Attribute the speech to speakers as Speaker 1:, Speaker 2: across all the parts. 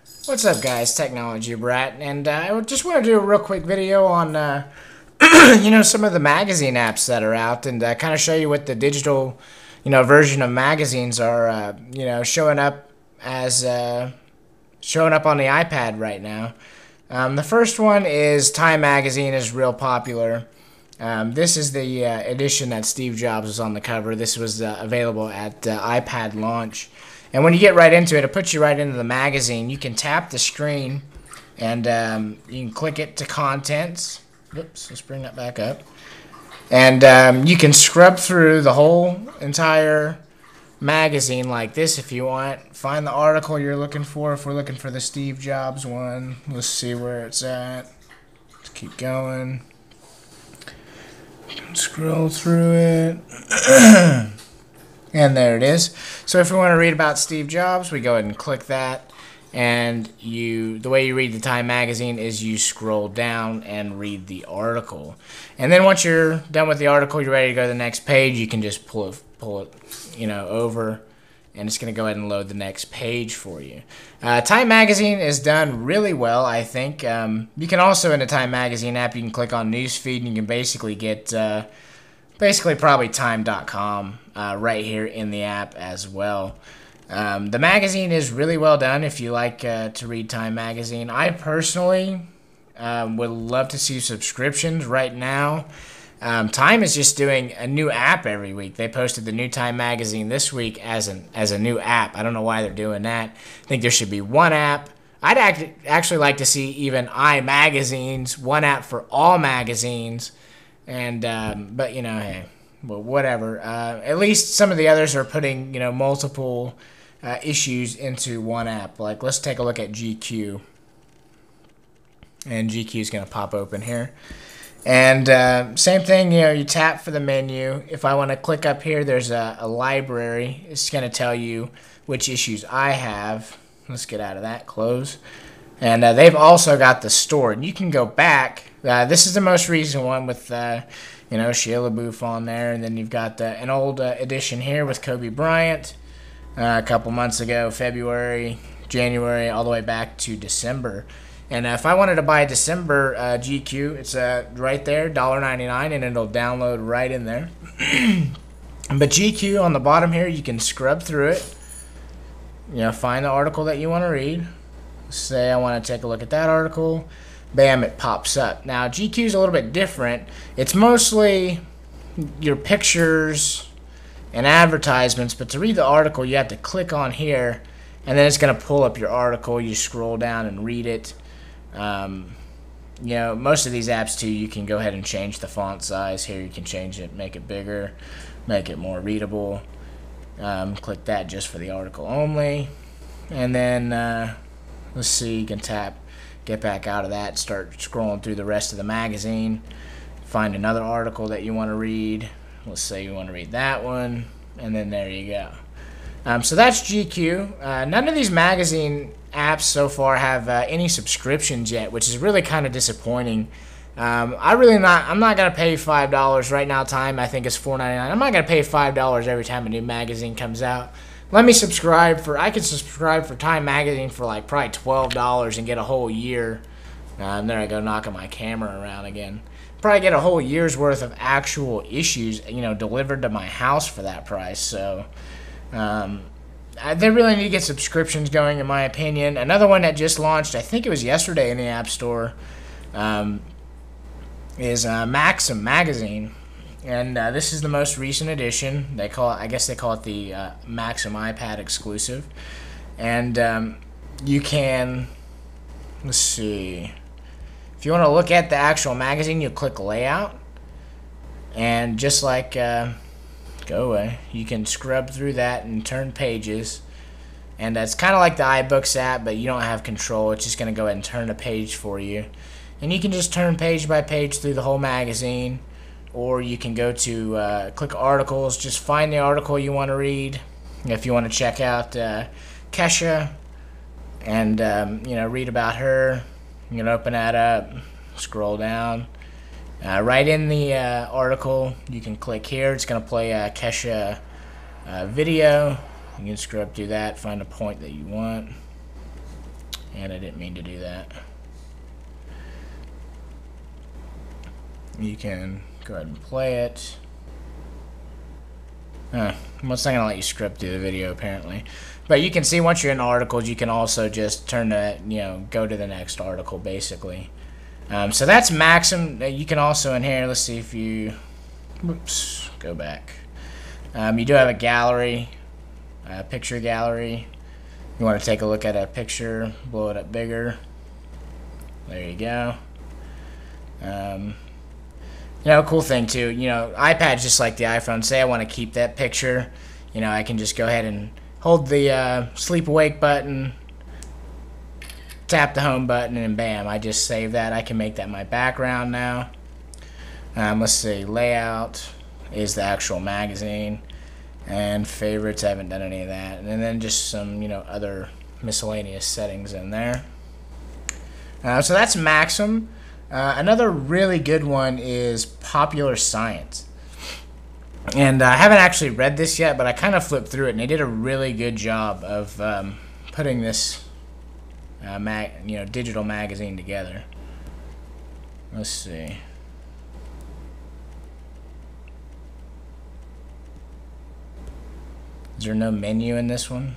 Speaker 1: What's up, guys? Technology Brat, and I just want to do a real quick video on some of the magazine apps that are out, and kind of show you what the digital version of magazines are showing up as showing up on the iPad right now. The first one is Time Magazine is real popular. This is the edition that Steve Jobs was on the cover. This was available at iPad launch. And when you get right into it, it puts you right into the magazine. You can tap the screen, and you can click it to contents. Oops, let's bring that back up. And you can scrub through the whole entire magazine like this if you want. Find the article you're looking for. If we're looking for the Steve Jobs one, let's see where it's at. Let's keep going. Scroll through it. And there it is. So if we want to read about Steve Jobs, we go ahead and click that. And the way you read the Time magazine is you scroll down and read the article. And then once you're done with the article, you're ready to go to the next page, you can just pull it over, and it's going to go ahead and load the next page for you. Time magazine is done really well, I think. You can also, in the Time magazine app, you can click on newsfeed, and you can basically get probably time.com right here in the app as well. The magazine is really well done if you like to read Time magazine. I personally would love to see subscriptions right now. Time is just doing a new app every week. They posted the new Time magazine this week as a new app. I don't know why they're doing that. I think there should be one app. I'd actually like to see even iMagazines, one app for all magazines. And but hey, well, whatever. At least some of the others are putting multiple issues into one app. Like, let's take a look at GQ, and GQ is going to pop open here. And same thing, you tap for the menu. If I want to click up here, there's a library. It's going to tell you which issues I have. Let's get out of that, close. And they've also got the store, and you can go back. This is the most recent one with Shia LaBeouf on there, and then you've got an old edition here with Kobe Bryant a couple months ago, February, January, all the way back to December. And if I wanted to buy December GQ, it's right there, $1.99, and it'll download right in there. But GQ on the bottom here, you can scrub through it. Find the article that you want to read. Say I want to take a look at that article. Bam, it pops up. Now, GQ is a little bit different. It's mostly your pictures and advertisements, but to read the article, you have to click on here, and then it's going to pull up your article. You scroll down and read it. Most of these apps, too, you can go ahead and change the font size. Here, you can change it, make it bigger, make it more readable. Click that just for the article only. And then, let's see, you can tap, get back out of that, start scrolling through the rest of the magazine, find another article that you want to read. Let's say you want to read that one, and then there you go. So that's GQ. None of these magazine apps so far have any subscriptions yet, which is really kind of disappointing. I'm not going to pay $5 right now. Time, I think, is $4.99. I'm not going to pay $5 every time a new magazine comes out. Let me I could subscribe for Time Magazine for like probably $12 and get a whole year. There I go, knocking my camera around again. Probably get a whole year's worth of actual issues, delivered to my house for that price. So, they really need to get subscriptions going, in my opinion. Another one that just launched, I think it was yesterday in the App Store, is Maxim magazine. And this is the most recent edition. I guess they call it the Maxim iPad exclusive. And you can, let's see, if you want to look at the actual magazine, you click layout. And just like, go away, you can scrub through that and turn pages. And that's kind of like the iBooks app, but you don't have control. It's just going to go ahead and turn a page for you. And you can just turn page by page through the whole magazine. Or you can go to click articles, just find the article you want to read. If you want to check out Kesha and read about her, you can open that up, scroll down. Right in the article, you can click here. It's going to play a Kesha video. You can scrub through that, find a point that you want. And I didn't mean to do that. You can go ahead and play it. It's not gonna let you script through the video apparently, but you can see once you're in articles, you can also just turn to, go to the next article basically. So that's Maxim. You can also in here, let's see if you, whoops, go back. You do have a gallery, picture gallery. You want to take a look at a picture, blow it up bigger. There you go. Cool thing too, iPad's just like the iPhone. Say I want to keep that picture, I can just go ahead and hold the sleep awake button, tap the home button, and bam, I just save that. I can make that my background now. Let's see, layout is the actual magazine, and favorites, I haven't done any of that, and then just some, other miscellaneous settings in there. So that's Maxim. Another really good one is Popular Science. And I haven't actually read this yet, but I kind of flipped through it, and they did a really good job of putting this digital magazine together. Let's see. Is there no menu in this one?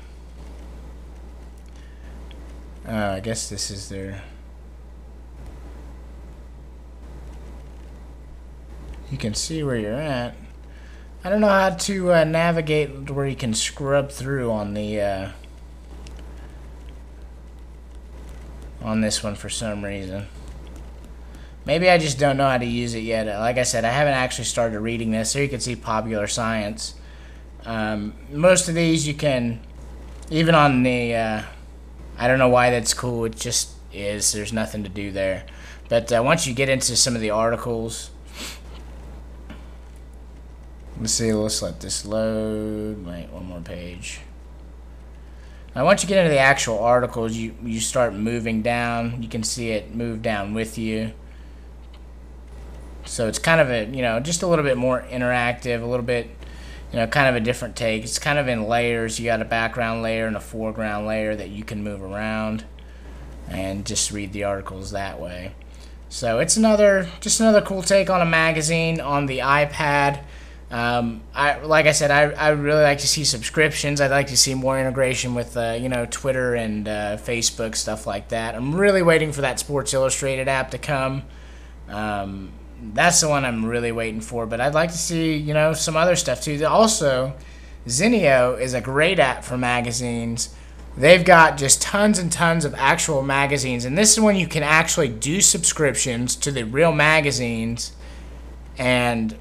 Speaker 1: I guess this is their... You can see where you're at. I don't know how to navigate where you can scrub through on the on this one for some reason. Maybe I just don't know how to use it yet. Like I said, I haven't actually started reading this. Here you can see Popular Science. Most of these you can, even on the, I don't know why that's cool. It just is. There's nothing to do there. But once you get into some of the articles, let's see, let's let this load. Wait, one more page. Now, once you get into the actual articles, you start moving down. You can see it move down with you. So it's kind of a, just a little bit more interactive, a little bit, kind of a different take. It's kind of in layers. You got a background layer and a foreground layer that you can move around and just read the articles that way. So it's just another cool take on a magazine on the iPad. Like I said, I really like to see subscriptions. I'd like to see more integration with, Twitter and Facebook, stuff like that. I'm really waiting for that Sports Illustrated app to come. That's the one I'm really waiting for. But I'd like to see, some other stuff too. Also, Zinio is a great app for magazines. They've got just tons and tons of actual magazines. And this is when you can actually do subscriptions to the real magazines. And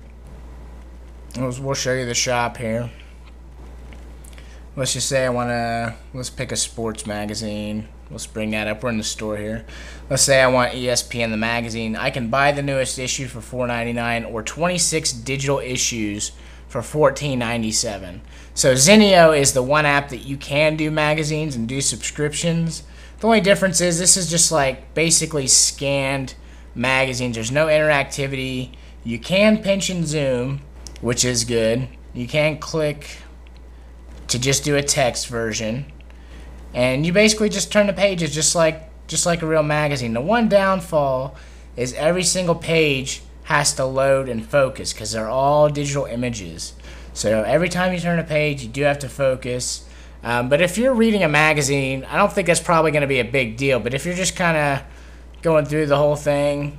Speaker 1: we'll show you the shop here. Let's just say let's pick a sports magazine. Let's bring that up. We're in the store here. Let's say I want ESPN the magazine. I can buy the newest issue for $4.99 or 26 digital issues for $14.97. So Zinio is the one app that you can do magazines and do subscriptions. The only difference is this is just like basically scanned magazines. There's no interactivity. You can pinch and zoom, which is good. You can click to just do a text version, and you basically just turn the pages just like a real magazine. The one downfall is every single page has to load and focus because they're all digital images. So every time you turn a page, you do have to focus. But if you're reading a magazine, I don't think that's probably going to be a big deal. But if you're just kind of going through the whole thing,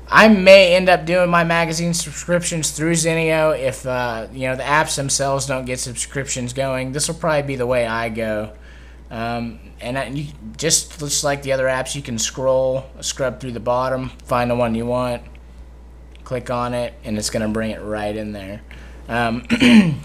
Speaker 1: I may end up doing my magazine subscriptions through Zinio if the apps themselves don't get subscriptions going. This will probably be the way I go. You just like the other apps, you can scrub through the bottom, find the one you want, click on it, and it's going to bring it right in there.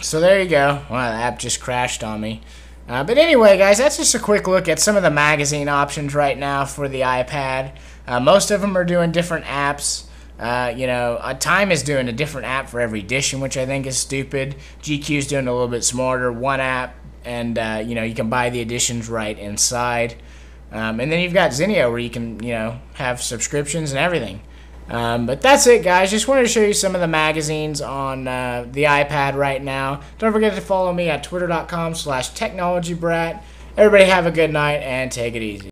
Speaker 1: So there you go. Wow, the app just crashed on me. But anyway, guys, that's just a quick look at some of the magazine options right now for the iPad. Most of them are doing different apps. Time is doing a different app for every edition, which I think is stupid. GQ is doing a little bit smarter, one app, and you can buy the editions right inside. And then you've got Zinio where you can have subscriptions and everything. But that's it, guys. Just wanted to show you some of the magazines on the iPad right now. Don't forget to follow me at twitter.com/technologybrat. Everybody have a good night and take it easy.